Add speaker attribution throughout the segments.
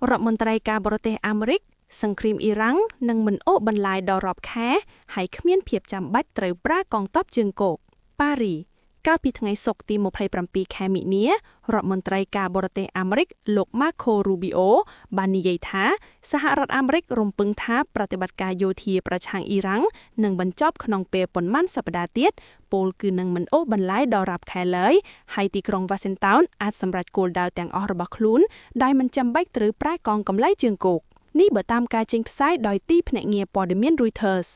Speaker 1: រដ្ឋមន្ត្រីការបរទេសអាមេរិកសង្គ្រាមអ៊ីរ៉ាំងនឹងមិនអូសបន្លាយដល់រាប់ខែហើយគ្មានភាពចាំបាច់ត្រូវប្រើកងទ័ពជើងគោកប៉ារីកាលពីថ្ងៃសុក្រទី27ខែមិនិនារដ្ឋមន្ត្រីការបរទេសអាមេរិកលោក Marco Rubio បាននិយាយថាសហរដ្ឋអាមេរិករំពឹងថាប្រតិបត្តិការយោធាប្រឆាំងអ៊ីរ៉ាំងនឹងបញ្ចប់ក្នុងពេលប៉ុន្មានសប្តាហ៍ទៀតពលគឺនឹងមិនអូសបន្លាយដល់រាប់ខែឡើយហើយទីក្រុង Washington អាចសម្រេចគោលដៅទាំងអស់របស់ខ្លួនដោយមិនចាំបាច់ត្រូវប្រើកងកម្លាំងជើងគោកនេះបើតាមការចេញផ្សាយដោយទីភ្នាក់ងារព័ត៌មាន Reuters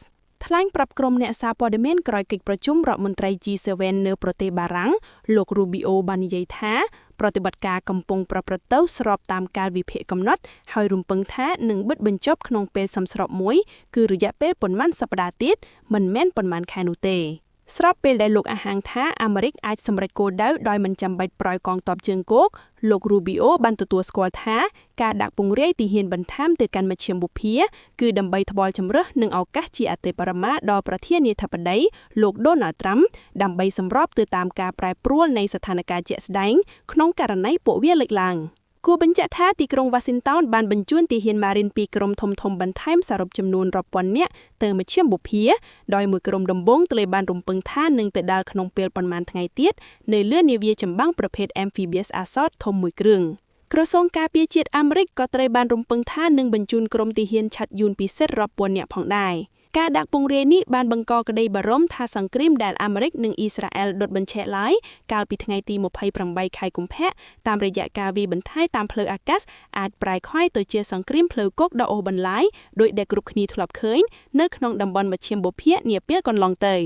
Speaker 1: ថ្លែងប្រាប់ក្រុមអ្នកសារព័ត៌មានក្រោយកិច្ចប្រជុំរដ្ឋមន្ត្រី G7 នៅប្រទេសបារាំងលោក Rubio បាននិយាយថាប្រតិបត្តិការកំពុងប្រព្រឹត្តទៅស្របតាមកាលវិភាគកំណត់ហើយរំពឹងថានឹងបិទបញ្ចប់ក្នុងពេលសមស្របមួយគឺរយៈពេលប៉ុន្មានសប្តាហ៍ទៀតមិនមែនប៉ុន្មានខែនោះទេស្របពេលដែលលោកអះអាងថាអាមេរិកអាចសម្រេចគោលដៅដោយមិនចាំបាច់ប្រើកងទ័ពជើងគោកលោក Rubio បានទទួលស្គាល់ថាការដាក់ពង្រាយទីហ៊ានបន្ថែមទៅកាន់មជ្ឈមបូព៌ាគឺដើម្បីថ្វាល់ជម្រើសនិងឱកាសជាអតិបរមាដល់ប្រធានាធិបតីលោក Donald Trump ដើម្បីសម្របទៅតាមការប្រែប្រួលនៃស្ថានភាពជាក់ស្ដែងក្នុងករណីពួកវាលេចឡើងគួរបញ្ជាក់ថាទីក្រុង Washington បានបញ្ជូនទាហានម៉ារីនពីរក្រុមធំៗបន្ថែមសរុបចំនួនរាប់ពាន់នាក់ទៅមជ្ឈមបូព៌ាដោយមួយក្រុមដំបូងត្រូវបានរំពឹងថានឹងទៅដល់ក្នុងពេលប៉ុន្មានថ្ងៃទៀតនៅលើនាវាចម្បាំងប្រភេទ Amphibious Assault ធំមួយគ្រឿងក្រសួងការពារជាតិអាមេរិកក៏ត្រូវបានរំពឹងថានឹងបញ្ជូនក្រុមទាហានឆ័ត្រយួនពិសេសរាប់ពាន់នាក់ផងដែរការដាក់ពង្រាយនេះបានបង្កក្តីបារម្ភថាសង្គ្រាមដែលអាមេរិកនិងអ៊ីស្រាអែលដុតបញ្ឆេះឡើយកាលពីថ្ងៃទី28ខែកុម្ភៈតាមរយៈការវាយបន្ថែតាមផ្លូវអាកាសអាចប្រែក្លាយទៅជាសង្គ្រាមផ្លូវគោកដ៏អូសបន្លាយដោយដែលគ្រប់គ្នាធ្លាប់ឃើញនៅក្នុងតំបន់មជ្ឈមបូព៌ានាពេលកន្លងទៅ